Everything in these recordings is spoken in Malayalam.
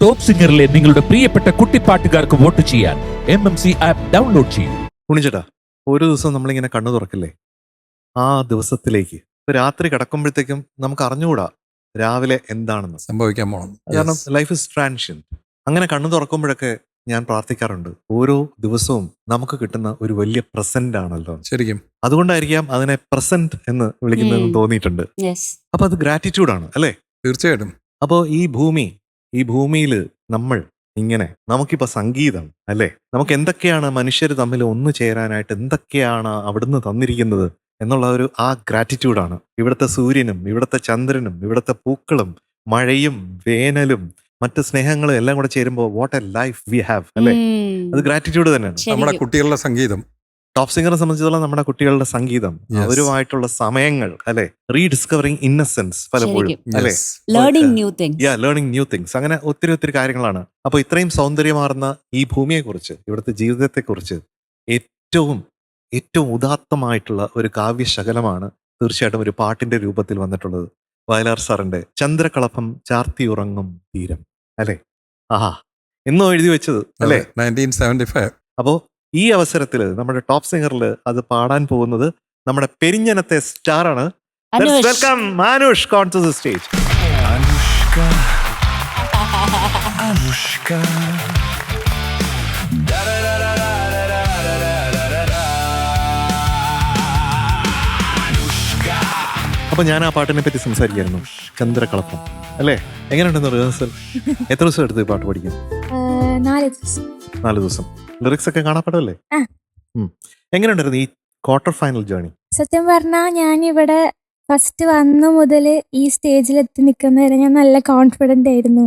ടോപ്പ് സിംഗറിലെ നിങ്ങളുടെ പ്രിയപ്പെട്ട കുട്ടിപ്പാട്ടുകാർക്ക് വോട്ട് ചെയ്യാൻ MMC ആപ്പ് ഡൗൺലോഡ് ചെയ്യൂ. ഉണിച്ചേട്ടാ, ഒരു ദിവസം നമ്മളിങ്ങനെ കണ്ണു തുറക്കില്ലേ, ആ ദിവസത്തിലേക്ക് ഇപ്പൊ രാത്രി കിടക്കുമ്പോഴത്തേക്കും നമുക്ക് അറിഞ്ഞുകൂടാ രാവിലെ എന്താണെന്ന് സംഭവിക്കാൻ പോണം. കാരണം ലൈഫ് ഇസ് ട്രാൻഷ്യന്റ്. അങ്ങനെ കണ്ണു തുറക്കുമ്പോഴൊക്കെ ഞാൻ പ്രാർത്ഥിക്കാറുണ്ട്, ഓരോ ദിവസവും നമുക്ക് കിട്ടുന്ന ഒരു വലിയ പ്രസന്റ് ആണല്ലോ. ശരിക്കും അതുകൊണ്ടായിരിക്കാം അതിനെ പ്രസന്റ് എന്ന് വിളിക്കുന്നതെന്ന് തോന്നിയിട്ടുണ്ട്. അപ്പൊ അത് ഗ്രാറ്റിറ്റ്യൂഡാണ് അല്ലേ? തീർച്ചയായിട്ടും. അപ്പോൾ ഈ ഭൂമിയിൽ നമ്മൾ ഇങ്ങനെ നമുക്കിപ്പോ സംഗീതം അല്ലേ, നമുക്ക് എന്തൊക്കെയാണ് മനുഷ്യർ തമ്മിൽ ഒന്നു ചേരാനായിട്ട് എന്തൊക്കെയാണ് അവിടുന്ന് തന്നിരിക്കുന്നത് എന്നുള്ള ഒരു ആ ഗ്രാറ്റിറ്റ്യൂഡാണ്. ഇവിടുത്തെ സൂര്യനും ഇവിടുത്തെ ചന്ദ്രനും ഇവിടുത്തെ പൂക്കളും മഴയും വേനലും മറ്റ് സ്നേഹങ്ങളും എല്ലാം കൂടെ ചേരുമ്പോൾ what A life we have അല്ലേ. അത് ഗ്രാറ്റിറ്റ്യൂഡ് തന്നെയാണ്. നമ്മുടെ കുട്ടികളുടെ സംഗീതം, ടോപ്പ് സിംഗറെ സംബന്ധിച്ചിടത്തോളം നമ്മുടെ കുട്ടികളുടെ സംഗീതം, അവരുമായിട്ടുള്ള സമയങ്ങൾ അല്ലെ, റീഡിസ്കവറിങ് ഇന്നസെൻസ് പലപ്പോഴും അല്ലെ, ലേണിംഗ് ന്യൂ തിങ്സ്, അങ്ങനെ ഒത്തിരി കാര്യങ്ങളാണ്. അപ്പൊ ഇത്രയും സൗന്ദര്യമാർന്ന ഈ ഭൂമിയെ കുറിച്ച്, ഇവിടുത്തെ ജീവിതത്തെ കുറിച്ച് ഏറ്റവും ഉദാത്തമായിട്ടുള്ള ഒരു കാവ്യശകലമാണ് തീർച്ചയായിട്ടും ഒരു പാട്ടിന്റെ രൂപത്തിൽ വന്നിട്ടുള്ളത്. വയലാർ സാറിന്റെ ചന്ദ്രകളഭം ചാർത്തിയുറങ്ങും തീരം അല്ലെ. ആഹാ, എന്നോ എഴുതി വെച്ചത് അല്ലെ, 1975. അപ്പോ ഈ അവസരത്തിൽ നമ്മുടെ ടോപ്പ് സിംഗറിൽ അത് പാടാൻ പോകുന്നത് നമ്മുടെ പെരിഞ്ഞനത്തെ സ്റ്റാറാണ്. Welcome Manush on to the stage. അപ്പൊ ഞാൻ ആ പാട്ടിനെ പറ്റി സംസാരിക്കായിരുന്നു. ചന്ദ്രകളഭം അല്ലേ, എങ്ങനെയുണ്ടെന്ന് റിഹേഴ്സൽ? എത്ര ദിവസം എടുത്ത് പാട്ട് പഠിക്കും? 4 ദിവസം. ലിറിക്സ് ഒക്കെ കാണാപ്പാടല്ലേ? എങ്ങനെയുണ്ടായിരുന്നു ഈ ക്വാർട്ടർ ഫൈനൽ ജേർണി? സത്യം പറഞ്ഞാൽ ഞാൻ ഇവിടെ ഫസ്റ്റ് വന്ന മുതൽ ഈ സ്റ്റേജിൽ എത്തി നിൽക്കുന്നവരെ ഞാൻ നല്ല കോൺഫിഡന്റ് ആയിരുന്നു.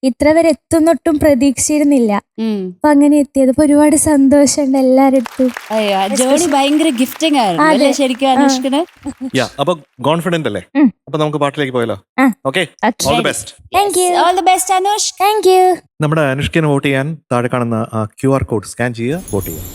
ഇത്ര വരെ എത്തുന്നൊട്ടും പ്രതീക്ഷിച്ചിരുന്നില്ല. അപ്പൊ അങ്ങനെ എത്തിയത് ഒരുപാട് സന്തോഷമുണ്ട് എല്ലാരടുത്തും. ഭയങ്കര ഗിഫ്റ്റിംഗ് ആയിരുന്നു ശരിക്കും അനുഷ്കന്. അപ്പൊ കോൺഫിഡന്റ് അല്ലേ? അപ്പൊ നമുക്ക് പാട്ടിലേക്ക് പോയല്ലോ. Okay, all the best. All the best Anush. Thank you. നമ്മുടെ അനുഷ്കനെ വോട്ട് ചെയ്യാൻ താഴെ കാണുന്ന ആ QR കോഡ് സ്കാൻ ചെയ്യുക, വോട്ട് ചെയ്യുക.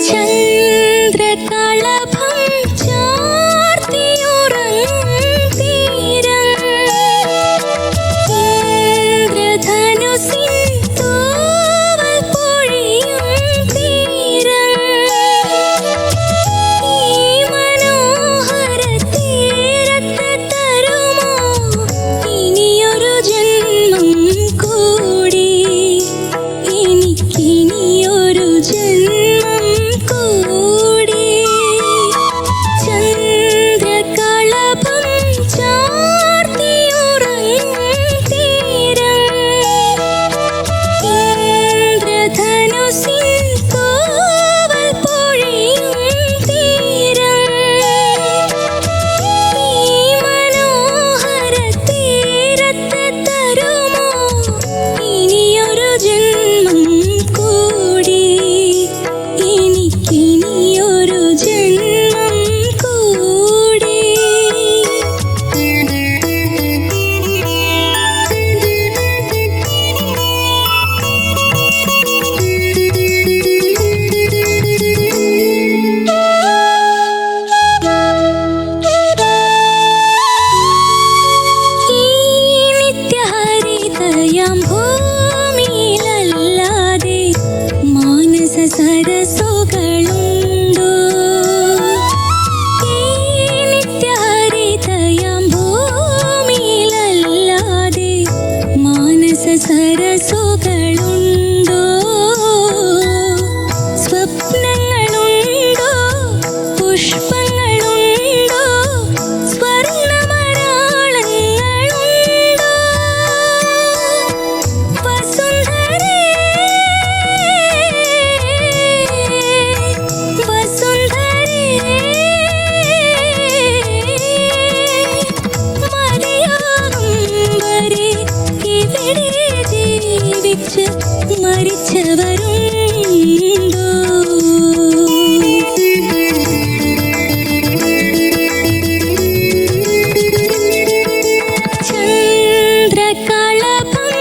ചന്ദ്രകളഭം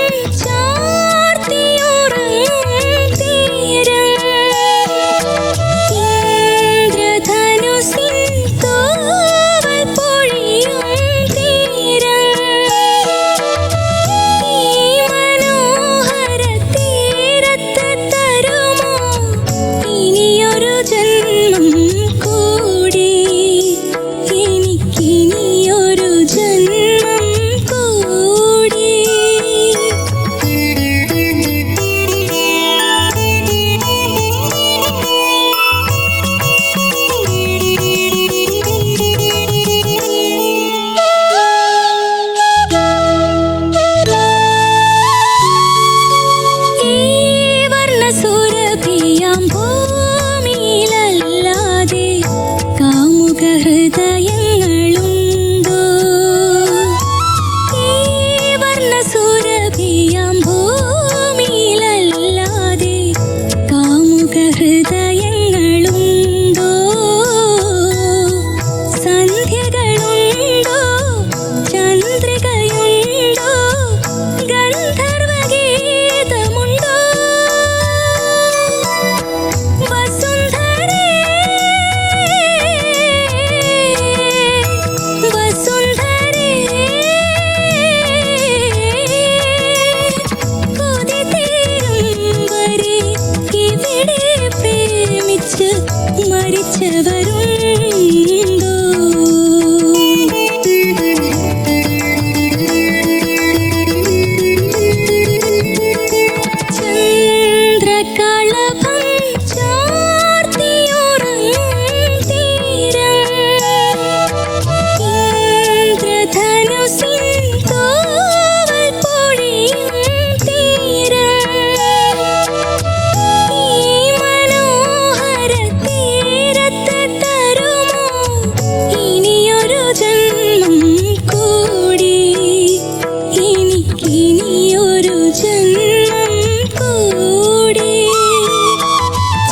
ഇനിയൊരു ജന്മം കൂടി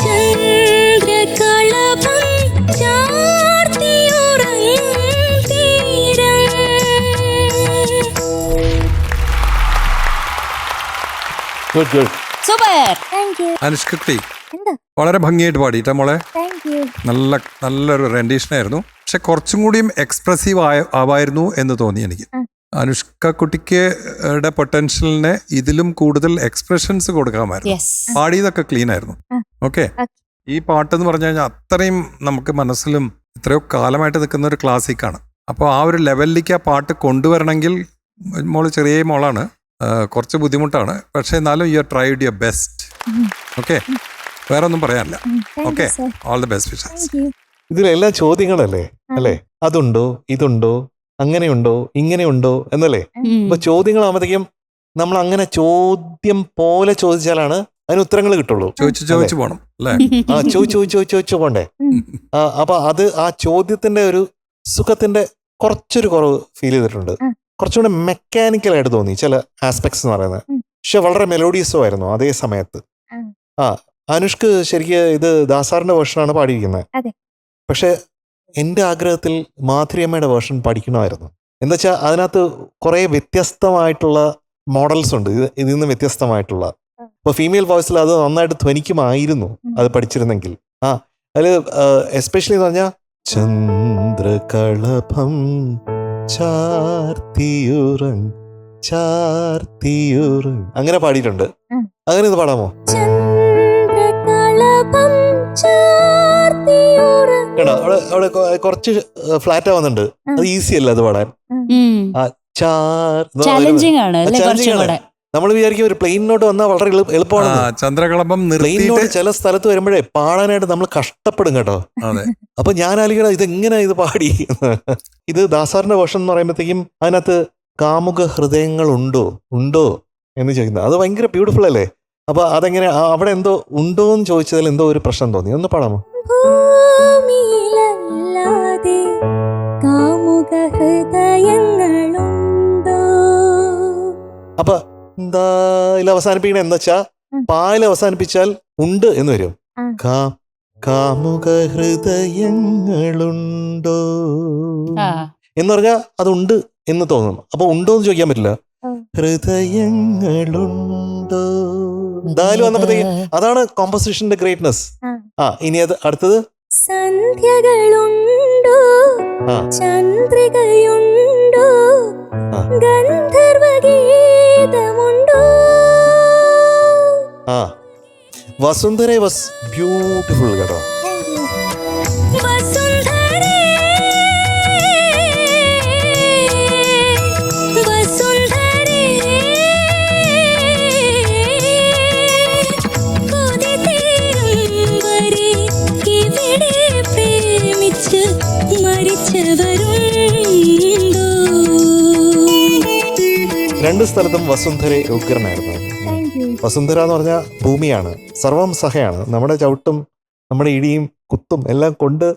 ചന്ദ്രകളഭം ചാർത്തിയുറങ്ങും തീരം. Good good. Super. Thank you. അനുഷ്കുട്ടി എന്താ? വളരെ ഭംഗിയായിട്ട് പാടിയിട്ടാ മോളെ. Thank you. നല്ലൊരു റെൻഡീഷനായിരുന്നു. പക്ഷെ കുറച്ചും കൂടിയും എക്സ്പ്രസീവ് ആവായിരുന്നു എന്ന് തോന്നി എനിക്ക്. അനുഷ്ക കുട്ടിക്ക് പൊട്ടൻഷ്യലിനെ ഇതിലും കൂടുതൽ എക്സ്പ്രഷൻസ് കൊടുക്കാമായിരുന്നു. യെസ്. പാടിയതൊക്കെ ക്ലീൻ ആയിരുന്നു. ഓക്കെ. ഈ പാട്ടെന്ന് പറഞ്ഞു കഴിഞ്ഞാൽ അത്രയും നമുക്ക് മനസ്സിലും എത്രയോ കാലമായിട്ട് നിൽക്കുന്ന ഒരു ക്ലാസിക്കാണ്. അപ്പോൾ ആ ഒരു ലെവലിലേക്ക് ആ പാട്ട് കൊണ്ടുവരണമെങ്കിൽ മോള് ചെറിയ മോളാണ്, കുറച്ച് ബുദ്ധിമുട്ടാണ്. പക്ഷെ എന്നാലും you are tried your best. Okay, വേറെ ഒന്നും പറയാനില്ല. Okay, all the best wishes. Thank you. ഇതിലെല്ലാം ചോദ്യങ്ങളല്ലേ അല്ലേ? അതുണ്ടോ, ഇതുണ്ടോ, അങ്ങനെയുണ്ടോ, ഇങ്ങനെയുണ്ടോ എന്നല്ലേ? അപ്പൊ ചോദ്യങ്ങളാകുമ്പോഴത്തേക്കും നമ്മൾ അങ്ങനെ ചോദ്യം പോലെ ചോദിച്ചാലാണ് അതിന് ഉത്തരങ്ങൾ കിട്ടുള്ളൂ. ചോദിച്ചു പോണം അല്ലേ? ആ ചോദിച്ചു പോണ്ടേ? അപ്പൊ അത് ആ ചോദ്യത്തിന്റെ ഒരു സുഖത്തിന്റെ കുറച്ചൊരു കുറവ് ഫീൽ ചെയ്തിട്ടുണ്ട്. കുറച്ചുകൂടെ മെക്കാനിക്കലായിട്ട് തോന്നി ചില ആസ്പെക്ട്സ് എന്ന് പറയുന്നത്. പക്ഷെ വളരെ മെലോഡിയസും ആയിരുന്നു അതേ സമയത്ത്. അനുഷ്ക്ക് ശരിക്ക് ഇത് ദാസാറിന്റെ വേർഷനാണ് പാടിയിരിക്കുന്നത്. പക്ഷെ എൻ്റെ ആഗ്രഹത്തിൽ മാധുര്യമ്മയുടെ വേർഷൻ പഠിക്കണമായിരുന്നു. എന്താ വെച്ചാൽ അതിനകത്ത് കുറെ വ്യത്യസ്തമായിട്ടുള്ള മോഡൽസ് ഉണ്ട്, ഇതിൽ നിന്ന് വ്യത്യസ്തമായിട്ടുള്ള. ഇപ്പൊ ഫീമെയിൽ വോയിസിൽ അത് നന്നായിട്ട് ധ്വനിക്കുമായിരുന്നു അത് പഠിച്ചിരുന്നെങ്കിൽ. അതിൽ എസ്പെഷ്യലി എന്ന് പറഞ്ഞാൽ ചന്ദ്രകളഭം ചാർത്തിയുറങ് അങ്ങനെ പാടിയിട്ടുണ്ട്. അങ്ങനെ ഇത് പാടാമോ? അവിടെ കുറച്ച് ഫ്ലാറ്റ് ആവുന്നുണ്ട്. അത് ഈസി അല്ല അത് പാടാൻ. നമ്മൾ വിചാരിക്കും ഒരു പ്ലെയിൻ നോട്ട് വന്നാൽ വളരെ എളുപ്പമാണ്. ചന്ദ്രകളഭം പ്ലെയിൻ നോട്ട് ചില സ്ഥലത്ത് വരുമ്പോഴേ പാടാനായിട്ട് നമ്മൾ കഷ്ടപ്പെടും കേട്ടോ. അപ്പൊ ഞാൻ ആലോചിക്കണം ഇതെങ്ങനെ ഇത് പാടി. ഇത് ദാസാറിന്റെ വേർഷൻ എന്ന് പറയുമ്പോഴത്തേക്കും അതിനകത്ത് കാമുക ഹൃദയങ്ങൾ ഉണ്ടോ എന്ന് ചോദിക്കുന്നത് അത് ഭയങ്കര ബ്യൂട്ടിഫുൾ അല്ലേ? അപ്പൊ അതെങ്ങനെ അവിടെ എന്തോ ഉണ്ടോ എന്ന് ചോദിച്ചതിൽ എന്തോ ഒരു പ്രശ്നം തോന്നി. ഒന്ന് പാടാമോ? ഭൂമിയിലല്ലാതെ കാമുക ഹൃദയങ്ങളുണ്ടോ. അപ്പൊ എന്താ അവസാനിപ്പിക്കണ എന്താ വെച്ചാ പായൽ അവസാനിപ്പിച്ചാൽ ഉണ്ട് എന്ന് വരും. കാമുക ഹൃദയങ്ങളുണ്ടോ എന്ന് പറഞ്ഞാൽ അതുണ്ട് എന്ന് തോന്നും. അപ്പൊ ഉണ്ടോ എന്ന് ചോദിക്കാൻ പറ്റില്ല. ഹൃദയങ്ങളുണ്ടോ വന്നപ്പോഴത്തേക്ക് അതാണ് കോമ്പോസിഷന്റെ ഗ്രേറ്റ്നെസ്. ഇനി അത് അടുത്തത് സന്ധ്യകളുണ്ടോ ചന്ദ്രികയുണ്ടോ ഗന്ധർവഗീതമുണ്ടോ. വസുന്ധര വാസ് ബ്യൂട്ടിഫുൾ കേട്ടോ. രണ്ട് സ്ഥലത്തും വസുന്ധര ഉഗ്രനായിരുന്നു. വസുന്ധര എന്ന് പറഞ്ഞാൽ ഭൂമിയാണ്, സർവം സഹയാണ്. നമ്മുടെ ചവിട്ടും നമ്മുടെ ഇടിയും കുത്തും എല്ലാം കൊണ്ട്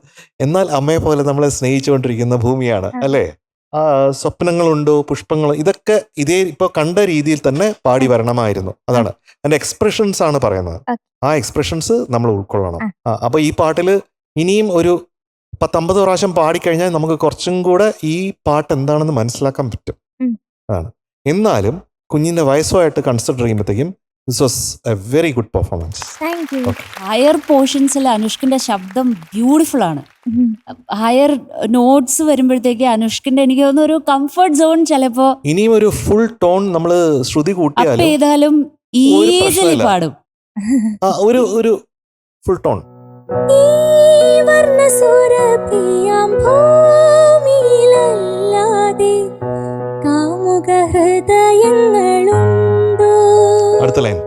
എന്നാൽ അമ്മയെ പോലെ നമ്മളെ സ്നേഹിച്ചുകൊണ്ടിരിക്കുന്ന ഭൂമിയാണ് അല്ലേ? സ്വപ്നങ്ങളുണ്ടോ, പുഷ്പങ്ങൾ, ഇതൊക്കെ ഇതേ ഇപ്പൊ കണ്ട രീതിയിൽ തന്നെ പാടി വരണമായിരുന്നു. അതാണ് അതിന്റെ എക്സ്പ്രഷൻസ് ആണ് പറയുന്നത്. ആ എക്സ്പ്രഷൻസ് നമ്മൾ ഉൾക്കൊള്ളണം. അപ്പൊ ഈ പാട്ടിൽ ഇനിയും ഒരു 10-50 പ്രാവശ്യം പാടിക്കഴിഞ്ഞാൽ നമുക്ക് കുറച്ചും കൂടെ ഈ പാട്ട് എന്താണെന്ന് മനസ്സിലാക്കാൻ പറ്റും. അതാണ്. എന്നാലും കുഞ്ഞിന്റെ വയസ്സുമായിട്ട് കൺസിഡർ ചെയ്യുമ്പോഴത്തേക്കും this was a very good performance. Higher പോർഷൻസിൽ അനുഷ്കിന്റെ ശബ്ദം ബ്യൂട്ടിഫുൾ ആണ്. ഹയർ നോട്ട്സ് വരുമ്പോഴത്തേക്ക് അനുഷ്കിന്റെ എനിക്ക് തോന്നുന്നു ഒരു കംഫർട്ട് സോൺ ചിലപ്പോ ഇനിയും ഒരു ഫുൾ ടോൺ നമ്മള് ശ്രുതി കൂട്ടിയാലും ഈസിലി പാടും. ഒരു ഫുൾ ടോൺ. അടുത്ത ലൈൻ.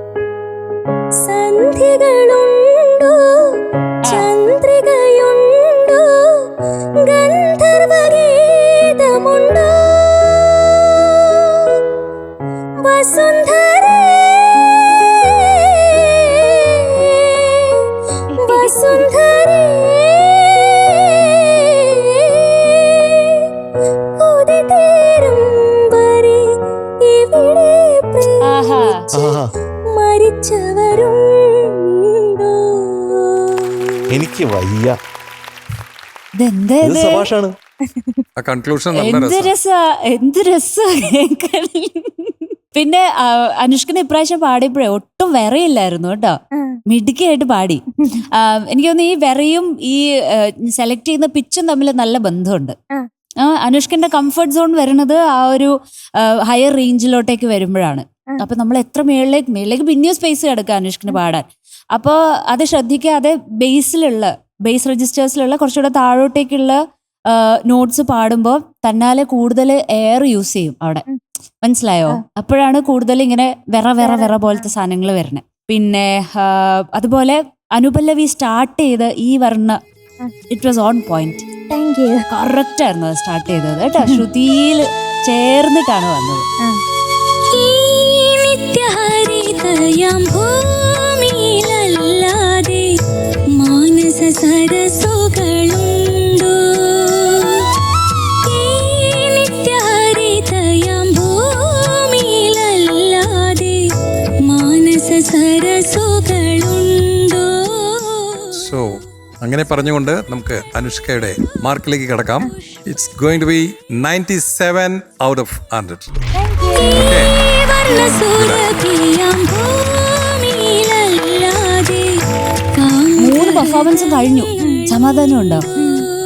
സന്ധ്യകളുണ്ടോ ചന്ദ്രികയുണ്ടോ ഗന്ധർവഗീതമുണ്ടോ വസുന്ധരേ വസുന്ധരേ കൊതിതീരും വരെ ഇവിടെ ആഹാ. ആഹാ. മരിച്ചവരുണ്ടോ? എനിക്ക് വയ്യ. ഇതെന്താ ഇത് ഇത്? സഭാഷാണ്. ആ കൺക്ലൂഷൻ നല്ല എന്ത് രസം. എന്ത് രസാ കേൾക്കാൻ. പിന്നെ അനുഷ്കന് ഇപ്രാവശ്യം പാടിയപ്പോഴേ ഒട്ടും വിറയില്ലായിരുന്നു കേട്ടോ. മിടുക്കിയായിട്ട് പാടി. എനിക്ക് തോന്നുന്നു ഈ വിറയും ഈ സെലക്ട് ചെയ്യുന്ന പിച്ചും തമ്മിൽ നല്ല ബന്ധമുണ്ട്. അനുഷ്കന്റെ കംഫർട്ട് സോൺ വരുന്നത് ആ ഒരു ഹയർ റേഞ്ചിലോട്ടേക്ക് വരുമ്പോഴാണ്. അപ്പൊ നമ്മൾ എത്ര മേളിലേക്ക് പിന്നെയും സ്പേസ് കിടക്കുക അനുഷ്കന് പാടാൻ. അപ്പോൾ അത് ശ്രദ്ധിക്കാതെ ബേസ് രജിസ്റ്റേഴ്സിലുള്ള കുറച്ചുകൂടെ താഴോട്ടേക്കുള്ള നോട്ട്സ് പാടുമ്പോൾ തന്നാലെ കൂടുതൽ എയർ യൂസ് ചെയ്യും അവിടെ. മനസ്സിലായോ? അപ്പോഴാണ് കൂടുതൽ ഇങ്ങനെ വിറ പോലത്തെ സാധനങ്ങൾ വരുന്നത്. പിന്നെ അതുപോലെ അനുപല്ലവി സ്റ്റാർട്ട് ചെയ്ത് ഈ വർണ്ണ it was on point. Correct ആയിരുന്നു അത് സ്റ്റാർട്ട് ചെയ്തത് കേട്ടോ. ശ്രുതിയിൽ ചേർന്നിട്ടാണ് വന്നത്. ഈ നിത്യഹരിതയാം ഭൂമിയിലല്ലാതെ മാനസ സരസുകളുണ്ടോ? ഈ നിത്യഹരിതയാം ഭൂമിയിലല്ലാതെ മാനസ സരസുകളുണ്ടോ? സോ അങ്ങനെ പറഞ്ഞുകൊണ്ട് നമുക്ക് അനുഷ്കയുടെ മാർക്കിലേക്ക് കടക്കാം. It's going to be 97 out of 100. Okay. വർണ്ണസുരഭിയാം ഭൂമിയിലല്ലാതെ 3 പെർഫോമൻസും കഴിഞ്ഞു. സമാധാനമുണ്ടോ?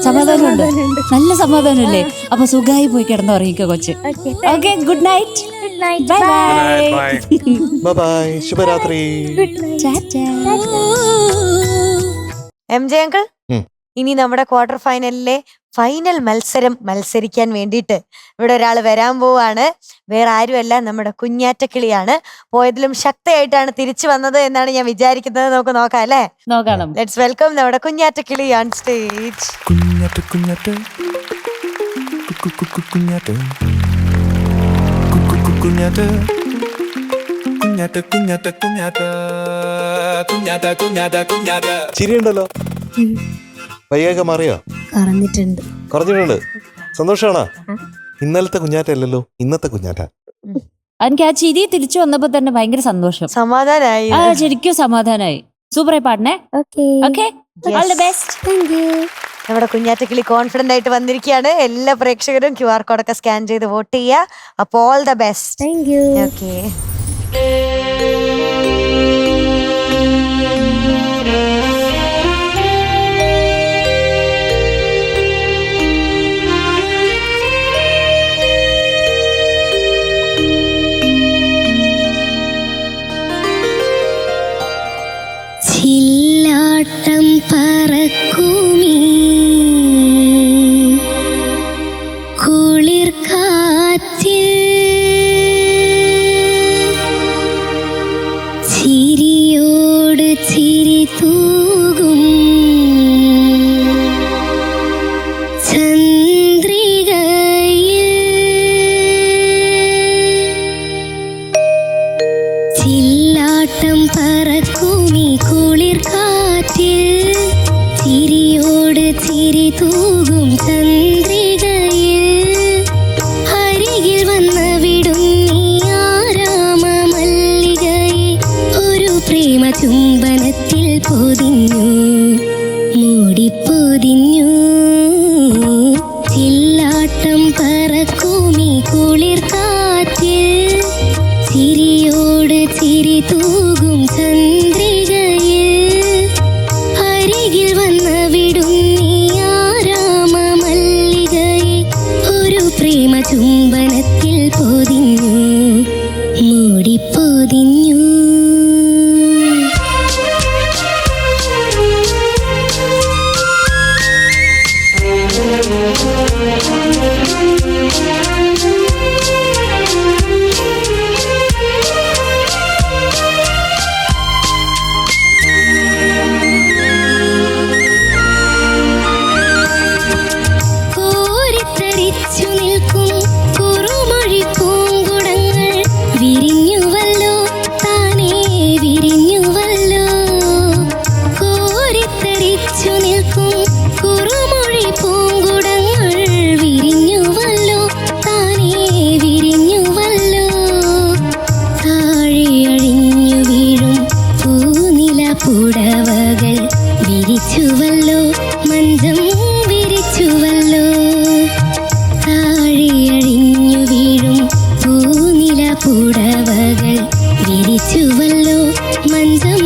സമാധാനമുണ്ട്. നല്ല സമാധാനമല്ലേ? അപ്പൊ സുഖമായി പോയി കിടന്നുറങ്ങിക്കോ കൊച്ച്. Okay, good night. Bye bye. Bye bye. ശുഭരാത്രി. MJ അങ്കിൾ, ഉം. ഇനി നമ്മുടെ ക്വാർട്ടർ ഫൈനലിലെ ഫൈനൽ മത്സരിക്കാൻ വേണ്ടിയിട്ട് ഇവിടെ ഒരാൾ വരാൻ പോവാണ്. വേറെ ആരുമല്ല, നമ്മുടെ കുഞ്ഞാറ്റക്കിളിയാണ്. പോയതിലും ശക്തിയായിട്ടാണ് തിരിച്ചു വന്നത് എന്നാണ് ഞാൻ വിചാരിക്കുന്നത്. നമുക്ക് നോക്കാം അല്ലേ? നോക്കണം. ലെറ്റ്സ് വെൽക്കം നമ്മുടെ കുഞ്ഞാറ്റക്കിളി ഓൺ സ്റ്റേജ്. കുഞ്ഞാറ്റ് കുഞ്ഞാറ്റ് കുഞ്ഞാറ്റ് കുഞ്ഞാറ്റ് കുഞ്ഞാറ്റ് കുഞ്ഞാറ്റ് കുഞ്ഞാറ്റ് കുഞ്ഞാറ്റ് കുഞ്ഞാറ്റ്. ചിരിയുണ്ടല്ലോ. വയ്യൊക്കെ മാറിയോ? കുറഞ്ഞിട്ടുണ്ട്. സന്തോഷമാണോ? ഇന്നലത്തെ കുഞ്ഞാറ്റല്ലോ, ഇന്നത്തെ കുഞ്ഞാറ്റ. എനിക്ക് ആ ചിരി തിരിച്ചു വന്നപ്പോ തന്നെ ഭയങ്കര സന്തോഷം. സമാധാനായി. ശരിക്കും സമാധാനായി. സൂപ്പറായി പാടണേ. Okay, all the best. നമ്മുടെ കുഞ്ഞാറ്റക്കിളി കോൺഫിഡന്റ് ആയിട്ട് വന്നിരിക്കുകയാണ്. എല്ലാ പ്രേക്ഷകരും QR കോഡൊക്കെ സ്കാൻ ചെയ്ത് വോട്ട് ചെയ്യുക. അപ്പോൾ ഓൾ ദ ബെസ്റ്റ്. ഓക്കെ. ചില്ലാട്ടം പറക്കുമീ കുളിർ കാറ്റിൽ ചിരിയോട് ചിരി തൂകും ചില്ലാട്ടം പറക്കുമീ കുളിർ കാറ്റിൽ ചിരിയോട് ചിരി തൂകും ചന്ദ്രികയിൽ അരികിൽ വന്നവിടും നീ ആരാമ മല്ലികയെ ഒരു പ്രേമ ചുംബനത്തിൽ പൊതിഞ്ഞു മൂടിപ്പൊതിഞ്ഞു ചില്ലാട്ടം പറക്കുമീ കുളിർ കാറ്റിൽ ചിരിയോട് ചിരി തൂകും ചന്ദ്രികയിൽ അരികിൽ വന്നവിടും നീ ആരാമ മല്ലികയെ ഒരു പ്രേമ ചുംബനത്തിൽ പൊതിഞ്ഞു മൂടിപ്പൊതിഞ്ഞു. കോരിത്തരിച്ചു നിൽക്കും കുറുമൊഴി പൂങ്കുടങ്ങൾ വിരിഞ്ഞുവല്ലോ താ വിരിച്ചുവല്ലോ മഞ്ചം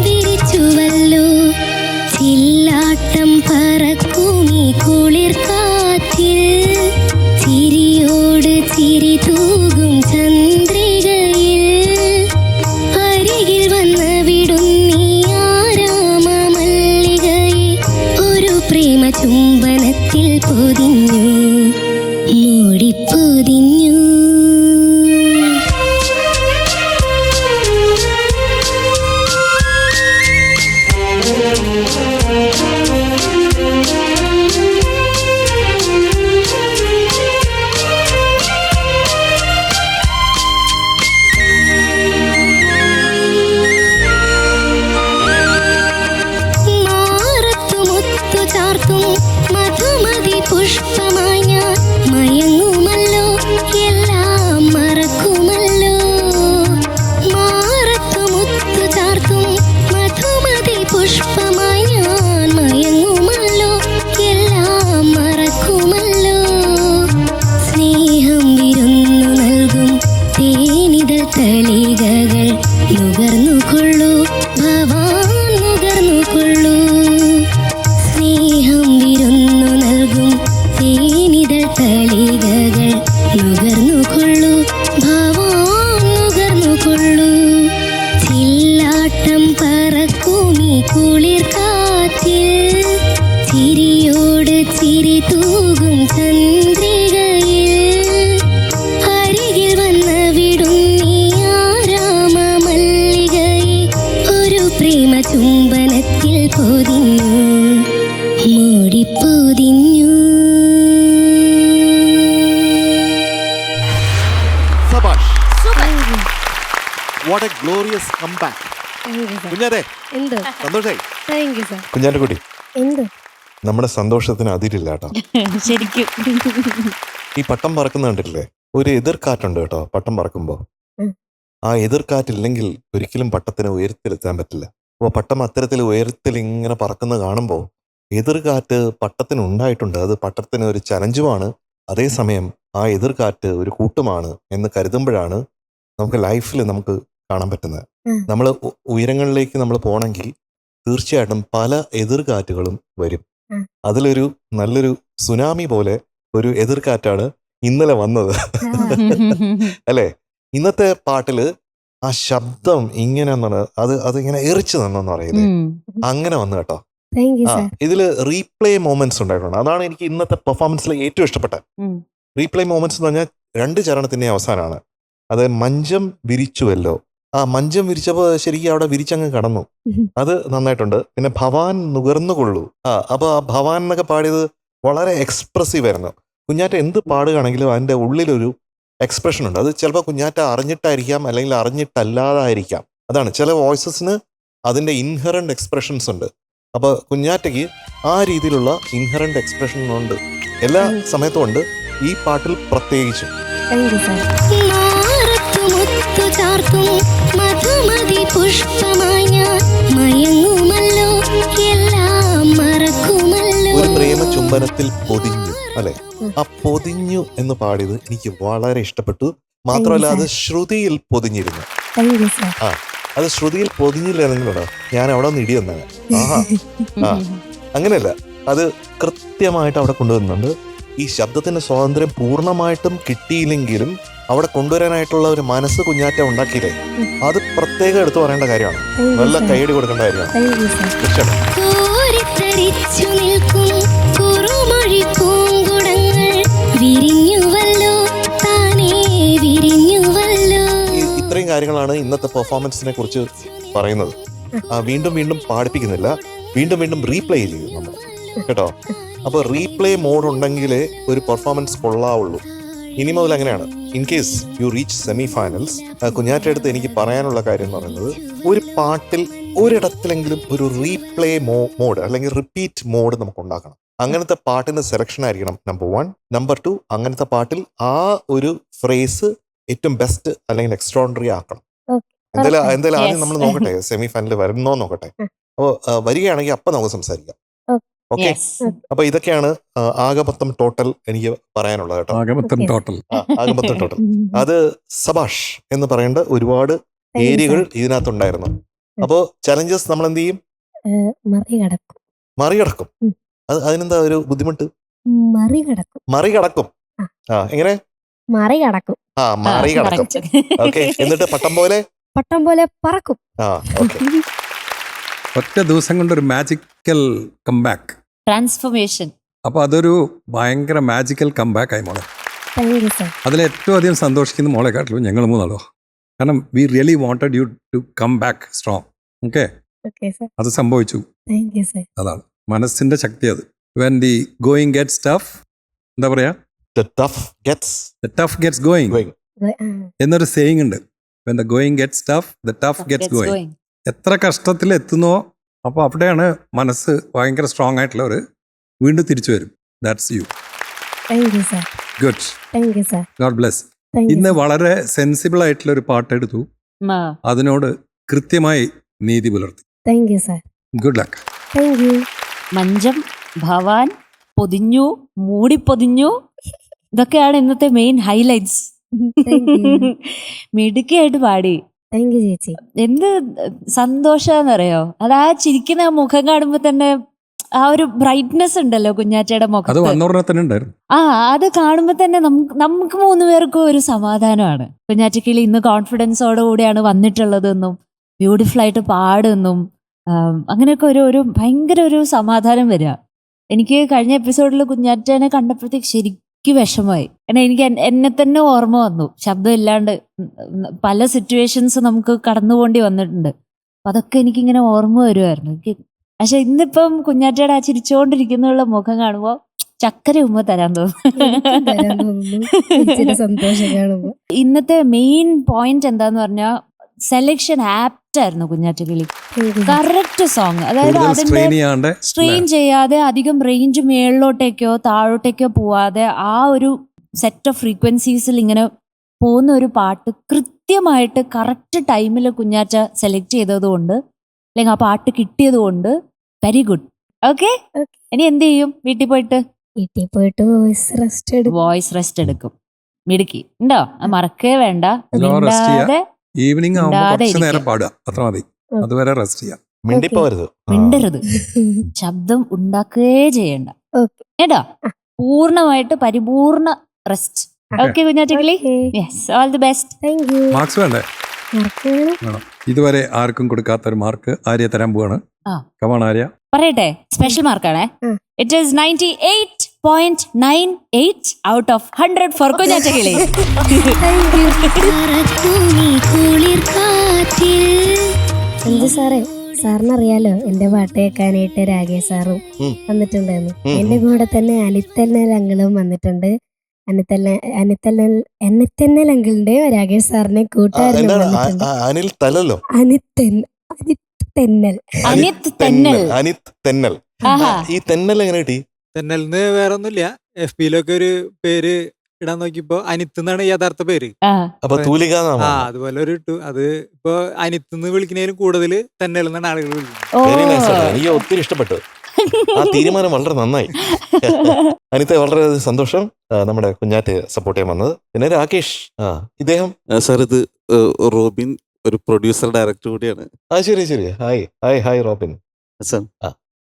വിരിച്ചുവല്ലോ ചില്ലാട്ടം പറക്കുമീ കുളിർ കാറ്റിൽ ചിരിയോട് ചിരി തൂകും ചന്ദ്രികയിൽ അരികിൽ വന്ന് വിടുന്നീ ആരാമ മല്ലികയെ ഒരു പ്രേമ ചുംബനത്തിൽ പൊതിഞ്ഞു മൂടിപ്പൊതിഞ്ഞു. മധുമതി പുഷ്പമായി ഞാൻ മയങ്ങുമല്ലോ എല്ലാം മറക്കുമല്ലോ. മാറത്തു മുത്തു ചാർത്തും മധുമതി പുഷ്പമായി ഞാൻ മയങ്ങുമല്ലോ എല്ലാം മറക്കുമല്ലോ. സ്നേഹം വിരുന്നു നൽകും തേനിതൾ തളികകൾ നുകർന്നുകൊള്ളൂ ഭവാൻ നുകർന്നുകൊള്ളൂ. സ്നേഹം വിരുന്നു നൽകും തേനിതൾ തളികകൾ നുകർന്നുകൊള്ളൂ ഭവാൻ നുകർന്നുകൊള്ളൂ. ചില്ലാട്ടം പറക്കുമീ കുളിർ കാറ്റിൽ ചിരിയോട് ചിരി തൂകും ചന്ദ്രികയിൽ അരികിൽ വന്ന് വിടുന്നീ ആരാമ മല്ലികയെ ഒരു പ്രേമ ചുംബനത്തിൽ പൊതിഞ്ഞു മൂടിപ്പൊതിഞ്ഞു. സബാഷ്. What a glorious comeback. കുഞ്ഞാരെ എന്ത് സന്തോഷായി. Thank you sir. കുഞ്ഞാന്റെ കുട്ടി, എന്ത് നമ്മുടെ സന്തോഷത്തിന് അതിരില്ല കേട്ടോ. ശരിക്കും ഈ പട്ടം പറക്കുന്ന കണ്ടിട്ടില്ലേ? ഒരു എതിർക്കാറ്റുണ്ട് കേട്ടോ പട്ടം പറക്കുമ്പോ. ഉം. ആ എതിർക്കാറ്റില്ലെങ്കിൽ ഒരിക്കലും പട്ടത്തിന് ഉയരത്തിലെത്താൻ പറ്റില്ല. അപ്പോൾ പട്ടം അത്തരത്തിൽ ഉയരത്തിൽ ഇങ്ങനെ പറക്കുന്നത് കാണുമ്പോൾ എതിർകാറ്റ് പട്ടത്തിന് ഉണ്ടായിട്ടുണ്ട്. അത് പട്ടത്തിന് ഒരു ചലഞ്ചുമാണ്. അതേസമയം ആ എതിർകാറ്റ് ഒരു കൂട്ടുമാണ് എന്ന് കരുതുമ്പോഴാണ് നമുക്ക് ലൈഫിൽ നമുക്ക് കാണാൻ പറ്റുന്നത്. നമ്മൾ ഉയരങ്ങളിലേക്ക് നമ്മൾ പോകണമെങ്കിൽ തീർച്ചയായിട്ടും പല എതിർകാറ്റുകളും വരും. അതിലൊരു നല്ലൊരു സുനാമി പോലെ ഒരു എതിർകാറ്റാണ് ഇന്നലെ വന്നത്. അല്ലേ? ഇന്നത്തെ പാട്ടില് ആ ശബ്ദം ഇങ്ങനെ അതിങ്ങനെ എറിച്ചു നിന്നെന്ന് പറയുന്നത് അങ്ങനെ വന്നു കേട്ടോ. താങ്ക് യു ആ സാർ. ഇതില് റീപ്ലേ മൊമെന്റ്സ് ഉണ്ടായിട്ടുണ്ട്. അതാണ് എനിക്ക് ഇന്നത്തെ പെർഫോമൻസിൽ ഏറ്റവും ഇഷ്ടപ്പെട്ടത്. റീപ്ലേ മൊമെന്റ്സ് എന്ന് പറഞ്ഞാൽ 2 ചരണത്തിന്റെ അവസാനമാണ്. അത് മഞ്ചം വിരിച്ചുവല്ലോ. ആ മഞ്ചം വിരിച്ചപ്പോൾ ശരിക്കും അവിടെ വിരിച്ചങ്ങ് കടന്നു. അത് നന്നായിട്ടുണ്ട്. പിന്നെ ഭവാൻ നുകർന്നുകൊള്ളൂ. അപ്പൊ ആ ഭവാൻ എന്നൊക്കെ പാടിയത് വളരെ എക്സ്പ്രസീവ് ആയിരുന്നു. കുഞ്ഞാറ്റ എന്ത് പാടുകയാണെങ്കിലും അതിന്റെ ഉള്ളിലൊരു എക്സ്പ്രഷൻ ഉണ്ട്. അത് ചിലപ്പോൾ കുഞ്ഞാറ്റ അറിഞ്ഞിട്ടായിരിക്കാം, അല്ലെങ്കിൽ അറിഞ്ഞിട്ടല്ലാതായിരിക്കാം. അതാണ് ചില വോയിസസിന് അതിന്റെ ഇൻഹറന്റ് എക്സ്പ്രഷൻസ് ഉണ്ട്. അപ്പൊ കുഞ്ഞാറ്റയ്ക്ക് ആ രീതിയിലുള്ള ഇൻഹറന്റ് എക്സ്പ്രഷൻ ഉണ്ട്, എല്ലാ സമയത്തും ഉണ്ട്. ഈ പാട്ടിൽ പ്രത്യേകിച്ചും. Thank you sir. മാറത്തു മുത്തു ചാർത്തും മധുമതി പുഷ്പമായി ഞാൻ മയങ്ങുമല്ലോ എല്ലാം മറക്കുമല്ലോ. ഒരു പ്രേമ ചുംബനത്തിൽ പൊതിഞ്ഞു, അല്ലെ? ആ പൊതിഞ്ഞു എന്ന് പാടിയത് എനിക്ക് വളരെ ഇഷ്ടപ്പെട്ടു. മാത്രമല്ല അത് ശ്രുതിയിൽ പൊതിഞ്ഞിരുന്നു. Thank you sir. ആ അത് ശ്രുതിയിൽ പൊതിഞ്ഞില്ലെന്നുണ്ടോ ഞാൻ അവിടെ നിന്ന് ഇടി വന്നത്. ആഹാ. ആ അങ്ങനെയല്ല, അത് കൃത്യമായിട്ട് അവിടെ കൊണ്ടുവരുന്നുണ്ട്. ഈ ശബ്ദത്തിന്റെ സ്വാതന്ത്ര്യം പൂർണ്ണമായിട്ടും കിട്ടിയില്ലെങ്കിലും അവിടെ കൊണ്ടുവരാനായിട്ടുള്ള ഒരു മനസ്സ് കുഞ്ഞാറ്റ ഉണ്ടാക്കിയില്ലേ, അത് പ്രത്യേകം എടുത്തു പറയേണ്ട കാര്യമാണ്. നല്ല കൈയടി കൊടുക്കേണ്ട കാര്യമാണ്. Thank you sir. തീർച്ചയായിട്ടും. കോരിത്തരിച്ചു നിൽക്കും കുറുമൊഴി പൂങ്കുടങ്ങൾ വിരിഞ്ഞുവല്ലോ താനേ വിരിഞ്ഞുവല്ലോ. ഇത്രയും കാര്യങ്ങളാണ് ഇന്നത്തെ പെർഫോമൻസിനെ കുറിച്ച് പറയുന്നത്. വീണ്ടും വീണ്ടും പാടിപ്പിക്കുന്നില്ല, വീണ്ടും വീണ്ടും റീപ്ലേ ചെയ്യും നമ്മൾ കേട്ടോ. അപ്പോൾ റീപ്ലേ മോഡ് ഉണ്ടെങ്കിലേ ഒരു പെർഫോമൻസ് കൊള്ളാവുള്ളൂ. ഇനി മുതൽ അങ്ങനെയാണ്. In case you reach semi finals, കുഞ്ഞാറ്റ അടുത്ത് എനിക്ക് പറയാനുള്ള കാര്യം എന്ന് പറയുന്നത്, ഒരു പാട്ടിൽ ഒരിടത്തിലെങ്കിലും ഒരു റീപ്ലേ മോഡ് അല്ലെങ്കിൽ റിപ്പീറ്റ് മോഡ് നമുക്ക് ഉണ്ടാക്കണം. അങ്ങനത്തെ പാട്ടിന്റെ സെലക്ഷൻ ആയിരിക്കണം നമ്പർ 1. നമ്പർ 2, അങ്ങനത്തെ പാട്ടിൽ ആ ഒരു ഫ്രേസ് ഏറ്റവും ബെസ്റ്റ് അല്ലെങ്കിൽ എക്സ്ട്രോണറി ആക്കണം. എന്തായാലും ആദ്യം നമ്മൾ നോക്കട്ടെ, സെമി ഫൈനലിൽ വരുന്നോ നോക്കട്ടെ. അപ്പോൾ വരികയാണെങ്കിൽ അപ്പം നമുക്ക് സംസാരിക്കാം. ഓക്കെ. അപ്പൊ ഇതൊക്കെയാണ് ആകമൊത്തം ടോട്ടൽ എനിക്ക് പറയാനുള്ളത് കേട്ടോ. ആകമൊത്തം ടോട്ടൽ. ആകമൊത്തം ടോട്ടൽ. അത് സബാഷ് എന്ന് പറയേണ്ട ഒരുപാട് ഏരിയകൾ ഇതിനകത്തുണ്ടായിരുന്നു. അപ്പോ ചലഞ്ചസ് നമ്മൾ എന്ത് ചെയ്യും? മറികടക്കും. അതിനെന്താ ഒരു ബുദ്ധിമുട്ട്? മറികടക്കും. എങ്ങനെ? മറികടക്കും. മറികടക്കും. ഓക്കെ. എന്നിട്ട് പട്ടം പോലെ പറക്കും. ഓക്കെ. ഒറ്റ ദിവസം കൊണ്ടൊരു മാജിക്കൽ കംബാക്ക്, ട്രാൻസ്ഫോർമേഷൻ. അപ്പൊ അതൊരു ഭയങ്കര മാജിക്കൽ കംബാക്ക് ആയി മോളെ. അതിൽ ഏറ്റവും അധികം സന്തോഷിക്കുന്ന മോളെ കാട്ടിലും ഞങ്ങൾ മൂന്നാളോ. കാരണം we really wanted you to come back strong. Okay, അത് സംഭവിച്ചു. അതാണ് മനസ്സിന്റെ ശക്തി. അത് when the going gets tough, എന്താ പറയാ, The tough gets going എന്നൊരു സേയിങ് ഉണ്ട്. When the going gets tough, the tough gets going. എത്ര കഷ്ടത്തിൽ എത്തുന്നോ അപ്പോൾ അവിടെയാണ് മനസ്സ് ഭയങ്കര സ്ട്രോങ് ആയിട്ടുള്ളവർ വീണ്ടും തിരിച്ചു വരും. That's U. Good. God bless. ഇന്ന് വളരെ സെൻസിബിൾ ആയിട്ടുള്ള ഒരു പാട്ടെടുത്തു, അതിനോട് കൃത്യമായി നീതി പുലർത്തി. Good luck. മഞ്ചം, ഭവാൻ, പൊതിഞ്ഞു, മൂടിപ്പൊതിഞ്ഞു, ഇതൊക്കെയാണ് ഇന്നത്തെ മെയിൻ ഹൈലൈറ്റ്സ്. മിടുക്കിയായിട്ട് പാടി. ചേച്ചി, എന്ത് സന്തോഷാന്നറിയോ, അത് ആ ചിരിക്കുന്ന ആ മുഖം കാണുമ്പോ തന്നെ ആ ഒരു ബ്രൈറ്റ്നെസ് ഉണ്ടല്ലോ കുഞ്ഞാറ്റയുടെ അത് മുഖത്ത്. വന്നോടനെ തന്നെ ഉണ്ടായിരുന്നു. അത് കാണുമ്പോ തന്നെ നമുക്ക് 3 പേർക്കും ഒരു സമാധാനമാണ്. കുഞ്ഞാറ്റക്കിളി ഇന്ന് കോൺഫിഡൻസോടെ കൂടിയാണ് വന്നിട്ടുള്ളതെന്നും ബ്യൂട്ടിഫുൾ ആയിട്ട് പാടുമെന്നും അങ്ങനെയൊക്കെ ഒരു ഭയങ്കര ഒരു സമാധാനം വരിക. എനിക്ക് കഴിഞ്ഞ എപ്പിസോഡിൽ കുഞ്ഞാറ്റനെ കണ്ടപ്പോഴത്തേക്ക് ശരിക്കും വിഷമമായി. കാരണം എനിക്ക് എന്നെ തന്നെ ഓർമ്മ വന്നു. ശബ്ദം ഇല്ലാണ്ട് പല സിറ്റുവേഷൻസ് നമുക്ക് കടന്നു പോണ്ടി വന്നിട്ടുണ്ട്. അപ്പൊ അതൊക്കെ എനിക്കിങ്ങനെ ഓർമ്മ വരുമായിരുന്നു. പക്ഷെ ഇന്നിപ്പം കുഞ്ഞാറ്റയുടെ ആ ചിരിച്ചുകൊണ്ടിരിക്കുന്ന മുഖം കാണുമ്പോൾ ചക്കര ഉമ്മ തരാൻ തോന്നുന്നു. ഇന്നത്തെ മെയിൻ പോയിന്റ് എന്താന്ന് പറഞ്ഞാൽ സെലക്ഷൻ ആപ്റ്റ് ആയിരുന്നു കുഞ്ഞാറ്റക്കിളി. കറക്റ്റ് സോങ്, അതായത് അതിന്റെ സ്ട്രെയിൻ ചെയ്യാതെ അധികം റേഞ്ച് മേളിലോട്ടേക്കോ താഴോട്ടേക്കോ പോവാതെ ആ ഒരു സെറ്റ് ഓഫ് ഫ്രീക്വൻസീസിൽ ഇങ്ങനെ പോകുന്ന ഒരു പാട്ട് കൃത്യമായിട്ട് കറക്റ്റ് ടൈമിൽ കുഞ്ഞാറ്റ സെലക്ട് ചെയ്തതുകൊണ്ട്, അല്ലെങ്കിൽ ആ പാട്ട് കിട്ടിയത് കൊണ്ട് വെരി ഗുഡ്. ഓക്കെ, ഇനി എന്ത് ചെയ്യും? വീട്ടിൽ പോയിട്ട് വോയിസ് റെസ്റ്റ് എടുക്കും. മിടുക്കി ഉണ്ടോ? മറക്കേ വേണ്ട. ഈവനിങ് ആവുമ്പോൾ കുറച്ച് നേരം പാടുക, അത്ര മതി. അതുവരെ റെസ്റ്റ് ചെയ്യാം. മിണ്ടരുത്, ശബ്ദം ഉണ്ടാക്കുകയേ ചെയ്യണ്ട കേട്ടോ. പൂർണ്ണമായിട്ട് പരിപൂർണ റെസ്റ്റ്. ഓക്കെ കുഞ്ഞാറ്റക്കിളി, yes, all the best. Marks വേണ്ടേ? വേണം. ഇതുവരെ ആർക്കും കൊടുക്കാത്തൊരു മാർക്ക് ആര്യ തരാൻ പോവാണ്. കമാൺ ആര്യ. പറയട്ടെ, സ്പെഷ്യൽ മാർക്കാണേ. It is 98.98 out of 100 for കുഞ്ഞാറ്റക്കിളി. സാറേ, സാറിനറിയാലോ എന്റെ പാട്ട് കേൾക്കാനായിട്ട് രാകേഷ് സാറും വന്നിട്ടുണ്ടായിരുന്നു. എന്റെ കൂടെ തന്നെ അനിത്തന്നൽ അങ്കിളും വന്നിട്ടുണ്ട്. അനിത്തന്നൽ അങ്കിളിന്റെ രാകേഷ് സാറിനെ കൂട്ടുകാരനും വന്നിട്ടുണ്ട്. ഈ തെന്നൽ എങ്ങനെ കിട്ടി? തെന്നലിന് വേറെ ഒന്നുമില്ല, FB-ലൊക്കെ ഒരു പേര് ഇടാൻ നോക്കിയപ്പോ അനിത്ത് എന്നാണ് യഥാർത്ഥ പേര്. അതുപോലെ ഒരു ഇട്ടു. അത് ഇപ്പൊ അനിത്ത് വിളിക്കുന്നതിലും കൂടുതൽ തെന്നൽ എന്നാണ് ആളുകൾ വിളിക്കുന്നത്. എനിക്ക് ഒത്തിരി ഇഷ്ടപ്പെട്ടു ആ തീരുമാനം, വളരെ നന്നായി. അനിത്തെ വളരെ സന്തോഷം നമ്മുടെ കുഞ്ഞാറ്റയെ സപ്പോർട്ട് ചെയ്യാൻ വന്നത്. പിന്നെ രാകേഷ്, ഇദ്ദേഹം സാർ, ഇത് റോബിൻ, ഒരു പ്രൊഡ്യൂസർ ഡയറക്ടർ കൂടിയാണ്. ശരി ശരി. Hi Robin. സാർ,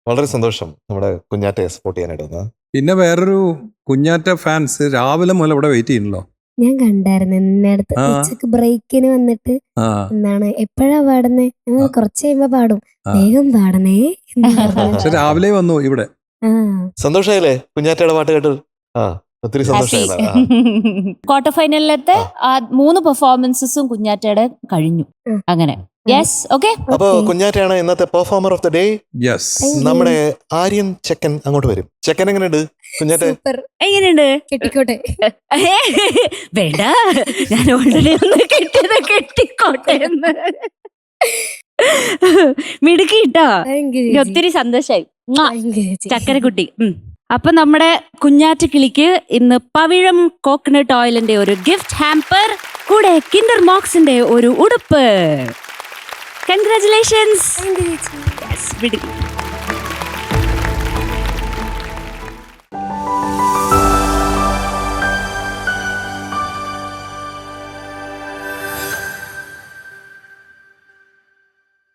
വളരെ സന്തോഷം നമ്മുടെ കുഞ്ഞാറ്റയെ സപ്പോർട്ട് ചെയ്യാനായിട്ട് വന്നത്. പിന്നെ വേറൊരു കുഞ്ഞാറ്റ ഫാൻസ് രാവിലെ മുതൽ ഇവിടെ വെയിറ്റ് ചെയ്യുന്നല്ലോ. ഞാൻ കണ്ടായിരുന്നു എന്നടുത്ത് ഉച്ചക്ക് ബ്രേക്കിന് വന്നിട്ട്. എന്താണ് എപ്പോഴാ പാടുന്നേ? കുറച്ച് കഴിയുമ്പോ പാടും, വേഗം പാടണേ. പക്ഷെ രാവിലെ വന്നു ഇവിടെ. സന്തോഷായില്ലേ കുഞ്ഞാറ്റയുടെ പാട്ട് കേട്ട്? ഒത്തിരി സന്തോഷമായി. ക്വാർട്ടർ ഫൈനലിലത്തെ 3 പെർഫോമൻസസും കുഞ്ഞാറ്റയുടെ കഴിഞ്ഞു. അങ്ങനെ യെസ്, ഓക്കെ. അപ്പൊ കുഞ്ഞാറ്റയാണ് ഇന്നത്തെ performer of the day. Yes. നമ്മുടെ ആര്യൻ ചെക്കൻ അങ്ങോട്ട് വരും. ചെക്കൻ എങ്ങനെയുണ്ട് കുഞ്ഞാറ്റ? എങ്ങനെയുണ്ട്? കെട്ടിക്കോട്ടെ. വേണ്ട, ഞാൻ ഓൾറെഡി ഒന്ന് കെട്ടിക്കോട്ടെ എന്ന്. മിടുക്കിട്ടോ, ഒത്തിരി സന്തോഷായി ചക്കരക്കുട്ടി. അപ്പൊ നമ്മുടെ കുഞ്ഞാറ്റക്കിളിക്ക് ഇന്ന് പവിഴം കോക്കനട്ട് ഓയിലിന്റെ ഒരു ഗിഫ്റ്റ് ഹാമ്പർ, കൂടെ കിൻഡർ മോക്സിന്റെ ഒരു ഉടുപ്പ്. കൺഗ്രാറ്റുലേഷൻസ്. Yes,